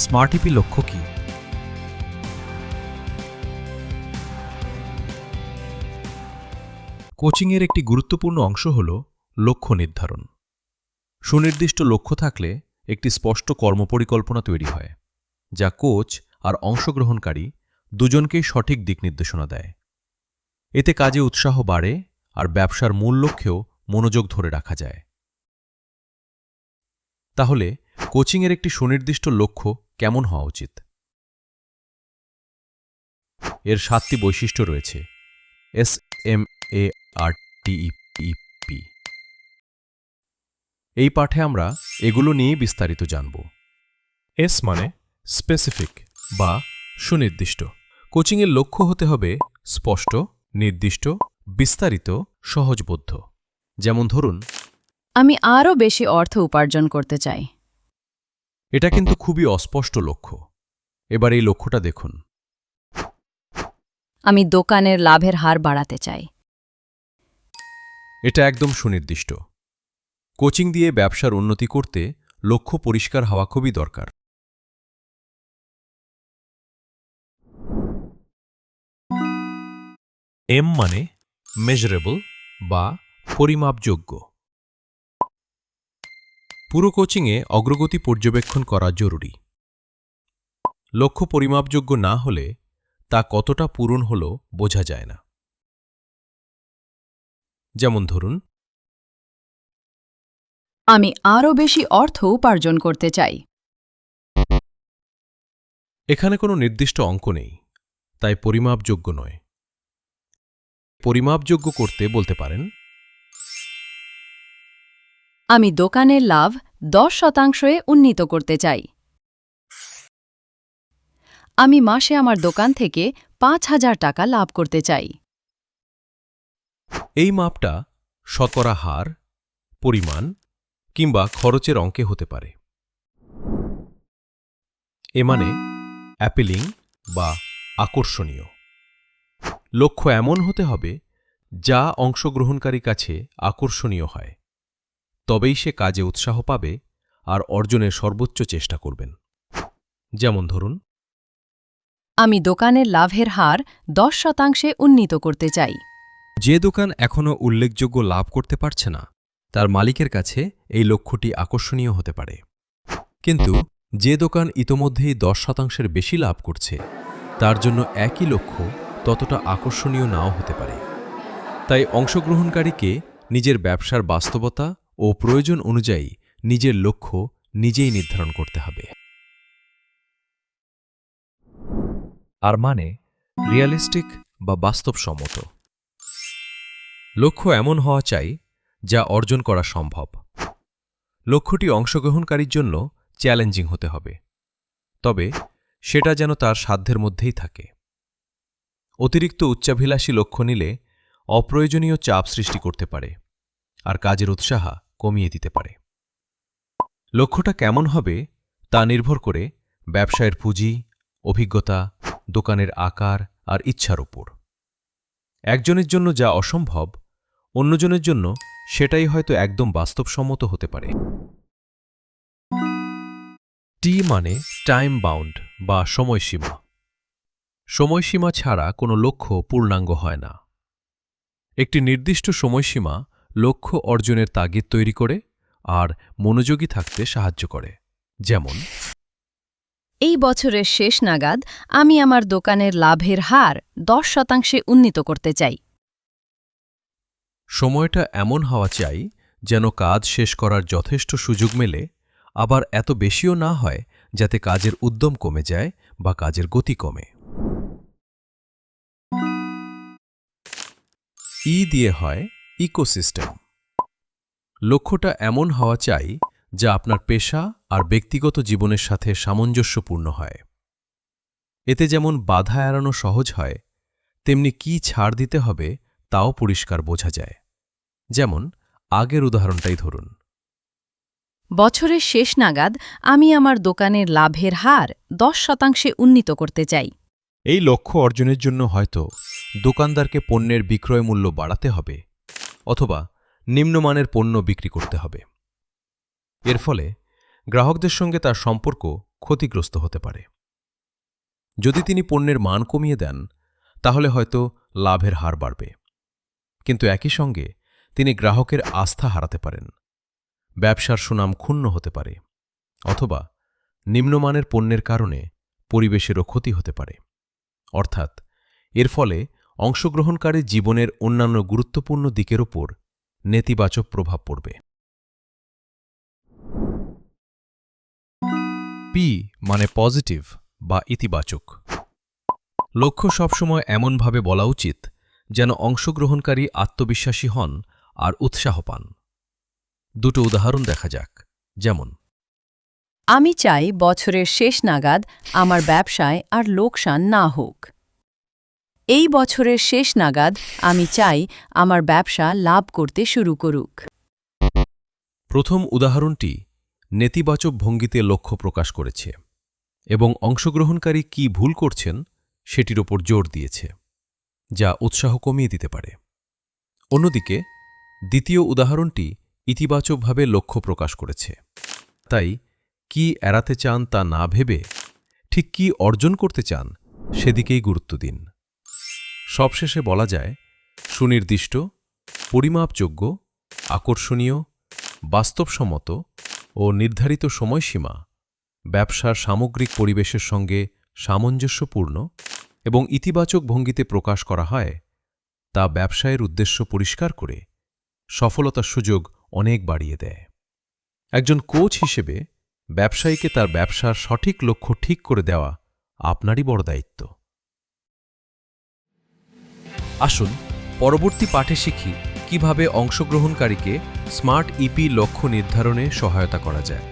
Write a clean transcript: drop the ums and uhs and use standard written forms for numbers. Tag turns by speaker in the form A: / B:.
A: Smart-E P লক্ষ্য কি? কোচিংয়ের একটি গুরুত্বপূর্ণ অংশ হল লক্ষ্য নির্ধারণ। সুনির্দিষ্ট লক্ষ্য থাকলে একটি স্পষ্ট কর্মপরিকল্পনা তৈরি হয়, যা কোচ আর অংশগ্রহণকারী দুজনকেই সঠিক দিক নির্দেশনা দেয়। এতে কাজে উৎসাহ বাড়ে আর ব্যবসার মূল লক্ষ্যেও মনোযোগ ধরে রাখা যায়। তাহলে কোচিংয়ের একটি সুনির্দিষ্ট লক্ষ্য কেমন হওয়া উচিত? এর 7টি বৈশিষ্ট্য রয়েছে। SMARTEP। এই পাঠে আমরা এগুলো নিয়ে বিস্তারিত জানব। এস মানে স্পেসিফিক বা সুনির্দিষ্ট। কোচিংয়ের লক্ষ্য হতে হবে স্পষ্ট, নির্দিষ্ট, বিস্তারিত, সহজবোধ্য। যেমন ধরুন,
B: আমি আরও বেশি অর্থ উপার্জন করতে চাই।
A: এটা কিন্তু খুবই অস্পষ্ট লক্ষ্য। এবার এই লক্ষ্যটা দেখুন।
B: আমি দোকানের লাভের হার বাড়াতে চাই।
A: এটা একদম সুনির্দিষ্ট। কোচিং দিয়ে ব্যবসার উন্নতি করতে লক্ষ্য পরিষ্কার হওয়া খুবই দরকার। এম মানে মেজারেবল বা পরিমাপযোগ্য। পুরো কোচিংয়ে অগ্রগতি পর্যবেক্ষণ করা জরুরি। লক্ষ্য পরিমাপযোগ্য না হলে তা কতটা পূরণ হলো বোঝা যায় না। যেমন ধরুন,
B: আমি আরও বেশি অর্থ উপার্জন করতে চাই।
A: এখানে কোনো নির্দিষ্ট অঙ্ক নেই, তাই পরিমাপযোগ্য নয়। পরিমাপযোগ্য করতে বলতে পারেন,
B: আমি দোকানের লাভ 10% উন্নীত করতে চাই। আমি মাসে আমার দোকান থেকে 5,000 টাকা লাভ করতে চাই।
A: এই মাপটা শতকরা হার, পরিমাণ কিংবা খরচের অঙ্কে হতে পারে। এ মানে অ্যাপিলিং বা আকর্ষণীয়। লক্ষ্য এমন হতে হবে যা অংশগ্রহণকারী কাছে আকর্ষণীয় হয়, তবেই সে কাজে উৎসাহ পাবে আর অর্জনের সর্বোচ্চ চেষ্টা করবেন। যেমন ধরুন,
B: আমি দোকানের লাভের হার 10% উন্নীত করতে চাই।
A: যে দোকান এখনও উল্লেখযোগ্য লাভ করতে পারছে না, তার মালিকের কাছে এই লক্ষ্যটি আকর্ষণীয় হতে পারে। কিন্তু যে দোকান ইতোমধ্যেই 10%-এর বেশি লাভ করছে, তার জন্য একই লক্ষ্য ততটা আকর্ষণীয় নাও হতে পারে। তাই অংশগ্রহণকারীকে নিজের ব্যবসার বাস্তবতা ও প্রয়োজন অনুযায়ী নিজের লক্ষ্য নিজেই নির্ধারণ করতে হবে। আর মানে রিয়ালিস্টিক বা বাস্তবসম্মত। লক্ষ্য এমন হওয়া চাই যা অর্জন করা সম্ভব। লক্ষ্যটি অংশগ্রহণকারীর জন্য চ্যালেঞ্জিং হতে হবে, তবে সেটা যেন তার সাধ্যের মধ্যেই থাকে। অতিরিক্ত উচ্চাভিলাষী লক্ষ্য নিলে অপ্রয়োজনীয় চাপ সৃষ্টি করতে পারে আর কাজের উৎসাহ কমিয়ে দিতে পারে। লক্ষ্যটা কেমন হবে তা নির্ভর করে ব্যবসায়ের পুঁজি, অভিজ্ঞতা, দোকানের আকার আর ইচ্ছার উপর। একজনের জন্য যা অসম্ভব, অন্যজনের জন্য সেটাই হয়তো একদম বাস্তবসম্মত হতে পারে। টি মানে টাইম বাউন্ড বা সময়সীমা। সময়সীমা ছাড়া কোনো লক্ষ্য পূর্ণাঙ্গ হয় না। একটি নির্দিষ্ট সময়সীমা লক্ষ্য অর্জনের তাগিদ তৈরি করে আর মনোযোগী থাকতে সাহায্য করে। যেমন,
B: এই বছরের শেষ নাগাদ আমি আমার দোকানের লাভের হার 10% উন্নীত করতে চাই।
A: সময়টা এমন হওয়া চাই যেন কাজ শেষ করার যথেষ্ট সুযোগ মেলে, আবার এত বেশিও না হয় যাতে কাজের উদ্যম কমে যায় বা কাজের গতি কমে। ই দিয়ে হয় ইকোসিস্টেম। লক্ষ্যটা এমন হওয়া চাই যা আপনার পেশা আর ব্যক্তিগত জীবনের সাথে সামঞ্জস্যপূর্ণ হয়। এতে যেমন বাধা এড়ানো সহজ হয়, তেমনি কি ছাড় দিতে হবে তাও পরিষ্কার বোঝা যায়। যেমন আগের উদাহরণটাই ধরুন।
B: বছরের শেষ নাগাদ আমি আমার দোকানের লাভের হার 10% উন্নীত করতে চাই।
A: এই লক্ষ্য অর্জনের জন্য হয়তো দোকানদারকে পণ্যের বিক্রয় মূল্য বাড়াতে হবে অথবা নিম্নমানের পণ্য বিক্রি করতে হবে। এর ফলে গ্রাহকদের সঙ্গে তার সম্পর্ক ক্ষতিগ্রস্ত হতে পারে। যদি তিনি পণ্যের মান কমিয়ে দেন তাহলে হয়তো লাভের হার বাড়বে, কিন্তু একই সঙ্গে তিনি গ্রাহকের আস্থা হারাতে পারেন, ব্যবসার সুনাম ক্ষুণ্ণ হতে পারে, অথবা নিম্নমানের পণ্যের কারণে পরিবেশেরও ক্ষতি হতে পারে। অর্থাৎ এর ফলে অংশগ্রহণকারী জীবনের অন্যান্য গুরুত্বপূর্ণ দিকের ওপর নেতিবাচক প্রভাব পড়বে। পি মানে পজিটিভ বা ইতিবাচক। লক্ষ্য সবসময় এমনভাবে বলা উচিত যেন অংশগ্রহণকারী আত্মবিশ্বাসী হন আর উৎসাহ পান। দুটো উদাহরণ দেখা যাক। যেমন,
B: আমি চাই বছরের শেষ নাগাদ আমার ব্যবসায় আর লোকসান না হোক। এই বছরের শেষ নাগাদ আমি চাই আমার ব্যবসা লাভ করতে শুরু করুক।
A: প্রথম উদাহরণটি নেতিবাচক ভঙ্গিতে লক্ষ্য প্রকাশ করেছে এবং অংশগ্রহণকারী কি ভুল করছেন সেটির ওপর জোর দিয়েছে, যা উৎসাহ কমিয়ে দিতে পারে। অন্যদিকে দ্বিতীয় উদাহরণটি ইতিবাচকভাবে লক্ষ্য প্রকাশ করেছে, তাই কি এড়াতে চান তা না ভেবে ঠিক কি অর্জন করতে চান সেদিকেই গুরুত্ব দিন। সবশেষে বলা যায়, সুনির্দিষ্ট, পরিমাপযোগ্য, আকর্ষণীয়, বাস্তবসম্মত ও নির্ধারিত সময়সীমা ব্যবসার সামগ্রিক পরিবেশের সঙ্গে সামঞ্জস্যপূর্ণ এবং ইতিবাচক ভঙ্গিতে প্রকাশ করা হয়, তা ব্যবসায়ের উদ্দেশ্য পরিষ্কার করে সফলতার সুযোগ অনেক বাড়িয়ে দেয়। একজন কোচ হিসেবে ব্যবসায়ীকে তার ব্যবসার সঠিক লক্ষ্য ঠিক করে দেওয়া আপনারই বড় দায়িত্ব। আসুন পরবর্তী পাঠে শিখি কিভাবে অংশগ্রহণকারীকে স্মার্ট ইপি লক্ষ্য নির্ধারণে সহায়তা করা যায়।